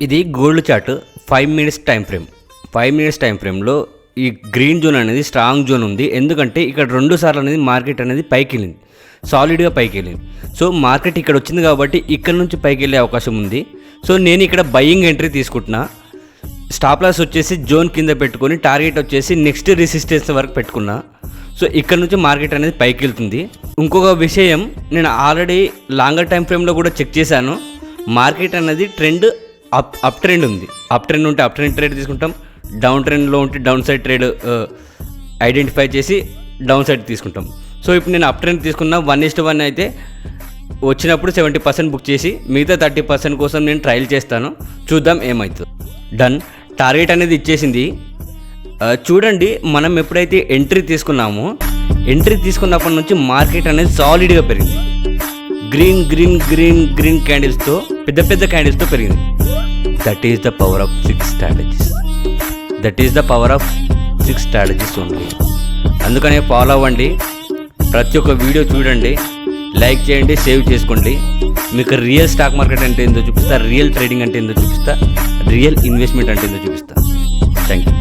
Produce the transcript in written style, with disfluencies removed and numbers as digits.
ఇది gold chart 5 minutes time frame. 5 minutes time ఫ్రేమ్లో ఈ గ్రీన్ జోన్ అనేది స్ట్రాంగ్ జోన్ ఉంది. ఎందుకంటే ఇక్కడ 2 సార్లు అనేది మార్కెట్ అనేది పైకి వెళ్ళింది, సాలిడ్గా పైకి వెళ్ళింది. సో మార్కెట్ ఇక్కడ వచ్చింది కాబట్టి ఇక్కడ నుంచి పైకి వెళ్ళే అవకాశం ఉంది. సో నేను ఇక్కడ బయింగ్ ఎంట్రీ తీసుకుంటున్నా. స్టాప్ లాస్ వచ్చేసి జోన్ కింద పెట్టుకొని టార్గెట్ వచ్చేసి నెక్స్ట్ రెసిస్టెన్స్ వరకు పెట్టుకున్నా. సో ఇక్కడ నుంచి మార్కెట్ అనేది పైకి వెళ్తుంది. ఇంకొక విషయం, నేను ఆల్రెడీ లాంగర్ టైం ఫ్రేమ్లో కూడా చెక్ చేశాను. మార్కెట్ అనేది ట్రెండ్ అప్ ట్రెండ్ ఉంది. అప్ ట్రెండ్ ఉంటే అప్ ట్రెండ్ ట్రేడ్ తీసుకుంటాం, డౌన్ ట్రెండ్లో ఉంటే డౌన్ సైడ్ ట్రేడ్ ఐడెంటిఫై చేసి డౌన్ సైడ్ తీసుకుంటాం. సో ఇప్పుడు నేను అప్ ట్రెండ్ తీసుకున్న 1:1 అయితే వచ్చినప్పుడు 70% బుక్ చేసి మిగతా 30% కోసం నేను ట్రయల్ చేస్తాను. చూద్దాం ఏమవుతుంది. డన్. టార్గెట్ అనేది ఇచ్చేసింది. చూడండి, మనం ఎప్పుడైతే ఎంట్రీ తీసుకున్నామో ఎంట్రీ తీసుకున్నప్పటి నుంచి మార్కెట్ అనేది సాలిడ్గా పెరిగింది. గ్రీన్ గ్రీన్ గ్రీన్ గ్రీన్ క్యాండిల్స్తో, పెద్ద పెద్ద క్యాండిల్స్తో పెరిగింది. That is the power of 6 strategies. That is the power of 6 strategies only. అందుకనే ఫాలో అవ్వండి, ప్రతి ఒక్క వీడియో చూడండి, లైక్ చేయండి, సేవ్ చేసుకోండి. మీకు రియల్ స్టాక్ మార్కెట్ అంటే ఏందో చూపిస్తా, రియల్ ట్రేడింగ్ అంటే ఏందో చూపిస్తా, రియల్ ఇన్వెస్ట్మెంట్ అంటే ఏందో చూపిస్తా. Thank you.